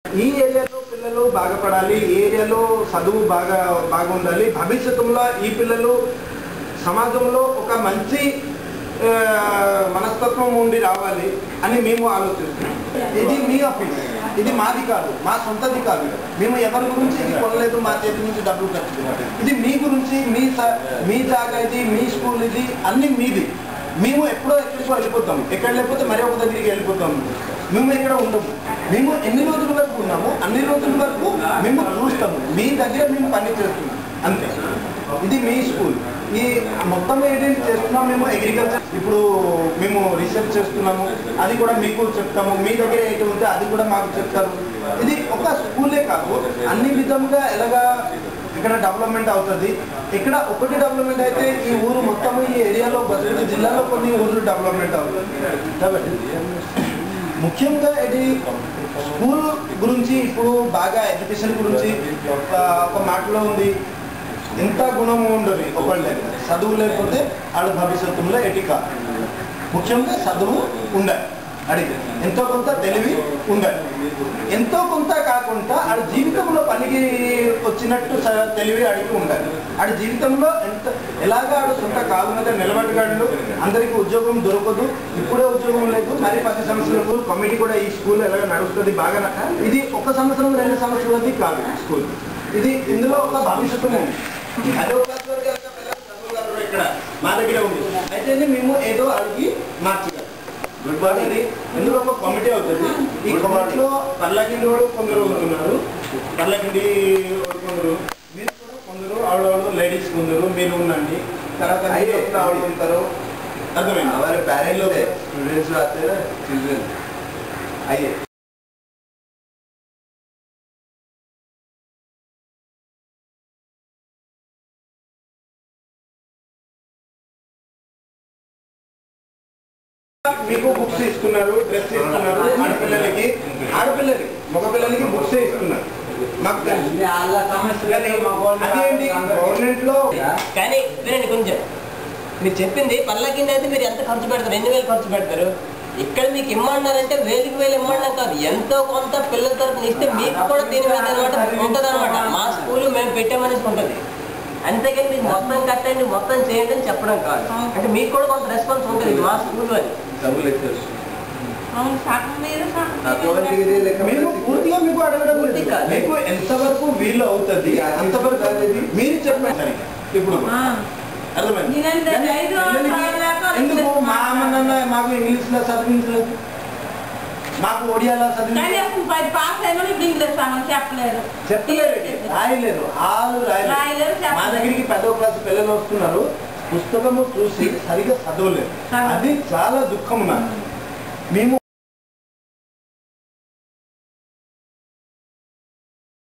ఈ ఏరియాలో పిల్లలు బాగుపడాలి, ఈ ఏరియాలో చదువు బాగుండాలి, భవిష్యత్తులో ఈ పిల్లలు సమాజంలో ఒక మంచి మనస్తత్వం ఉండి రావాలి అని మేము ఆలోచిస్తున్నాం. ఇది మీ ఆఫీస్, ఇది మాది కాదు, మా సొంతది కాదు. మేము ఎవరి గురించి ఇది కొనలేదు, మా చేతి నుంచి డబ్బులు ఖర్చు. ఇది మీ గురించి, మీ జాగా ఇది, మీ స్కూల్ ఇది, అన్ని మీది. మేము ఎక్కడికో వెళ్ళిపోతాము, ఎక్కడ లేకపోతే మరీ ఒక దగ్గరికి వెళ్ళిపోతాము. మేము ఇక్కడ ఉండము. మేము ఎన్ని రోజుల వరకు ఉన్నాము అన్ని రోజుల వరకు మేము చూస్తాము, మీ దగ్గర మేము పని చేస్తున్నాం అంతే. ఇది మీ స్కూల్. ఈ మొత్తం ఏంటి చేస్తున్నాం మేము అగ్రికల్చర్, ఇప్పుడు మేము రీసెర్చ్ చేస్తున్నాము, అది కూడా మీకు చెప్తాము. మీ దగ్గర ఏంటి ఉంటే అది కూడా మాకు చెప్తారు. ఇది ఒక స్కూలే కాదు, అన్ని విధంగా ఎలాగా ఇక్కడ డెవలప్మెంట్ అవుతుంది. ఇక్కడ ఒకటి డెవలప్మెంట్ అయితే ఈ ఊరు మొత్తం, ఈ ఏరియాలో భద్రాద్రి జిల్లాలో కొన్ని ఊర్లు డెవలప్మెంట్ అవుతుంది. కాబట్టి ముఖ్యంగా ఇది స్కూల్ గురించి ఇప్పుడు బాగా ఎడ్యుకేషన్ గురించి ఒక మాటలో ఉంది, ఎంత గుణము ఉండదు ఒకళ్ళు చదువు లేకపోతే వాళ్ళ భవిష్యత్తులో ఎటిక. ముఖ్యంగా చదువు ఉండాలి, అడిగి ఎంతో కొంత తెలివి ఉండాలి. ఎంతో కొంత కాకుండా ఆడ జీవితంలో పనికి వచ్చినట్టు తెలివి అడిగి ఉండాలి. ఆడ జీవితంలో ఎలాగా ఆడు సొంత కాలు మీద నిలబడగలడు. అందరికీ ఉద్యోగం దొరకదు, ఇప్పుడే ఉద్యోగం లేదు, మరి 10 సంవత్సరాలకు కమిటీ కూడా ఈ స్కూల్ ఎలాగ నడుస్తుంది బాగా. ఇది 1 సంవత్సరం 2 సంవత్సరాలది కాదు స్కూల్. ఇది ఇందులో ఒక భవిష్యత్తు ఉంది. ఇక్కడ మా దగ్గర ఉంది అయితే మేము ఏదో అడిగి మార్చగలం. Good morning. ఇందులో ఒక కమిటీ అవుతుంది. ఈ కమిటీలో పర్లాకిండి వాడు కొందరు ఉన్నారు, పర్లాకిండి కొందరు, మీరు కూడా కొందరు, ఆవిడ లేడీస్ కొందరు, మీరు ఉండండి. తర్వాత ఆవిడ ఉంటారు. అర్థమైంది? వారి పేరెంట్లో స్టూడెంట్స్ రాస్తే చిల్డ్రన్ అయ్యే మీకు బుక్స్ ఇస్తున్నారు, డ్రెస్ ఇస్తున్నారు. ఆడపిల్లలకి మగపిల్లలకి బుక్స్ ఇస్తున్నారు. మాకు అదేంటి గవర్నమెంట్ లో. కానీ వినండి కొంచెం, మీరు చెప్పింది పర్లకింద అయితే మీరు ఎంత ఖర్చు పెడతారు, 2,000 ఖర్చు పెడతారు. ఇక్కడ మీకు ఇమ్మన్నారంటే 1,000 ఇమ్మన్నాం కాదు, ఎంతో కొంత పిల్లల తరఫున ఇస్తే మీకు కూడా దీని మీద అనమాట ఉంటుంది అనమాట. మా స్కూల్ మేము పెట్టామనేసి ఉంటుంది, అంతేకాని మీకు మొత్తం కట్టండి మొత్తం చేయండి అని చెప్పడం కాదు. అంటే మీకు కూడా కొంత రెస్పాన్స్ ఉంటుంది మా స్కూల్ అని. మేము పూర్తిగా మీకు అడగడం మీకు ఎంతవరకు వీలు అవుతుంది అంతవరకు మీరు చెప్పండి. ఇప్పుడు అర్థమైంది? ఎందుకు మా అమ్మ మాకు ఇంగ్లీష్ లో చదివించలేదు, మాకు ఒడియాలో చదివించలేదు, రాయలేరు. మా దగ్గరికి 10వ క్లాస్ పిల్లలు వస్తున్నారు, పుస్తకము చూసి సరిగా చదవలేదు. అది చాలా దుఃఖం నాకు. మేము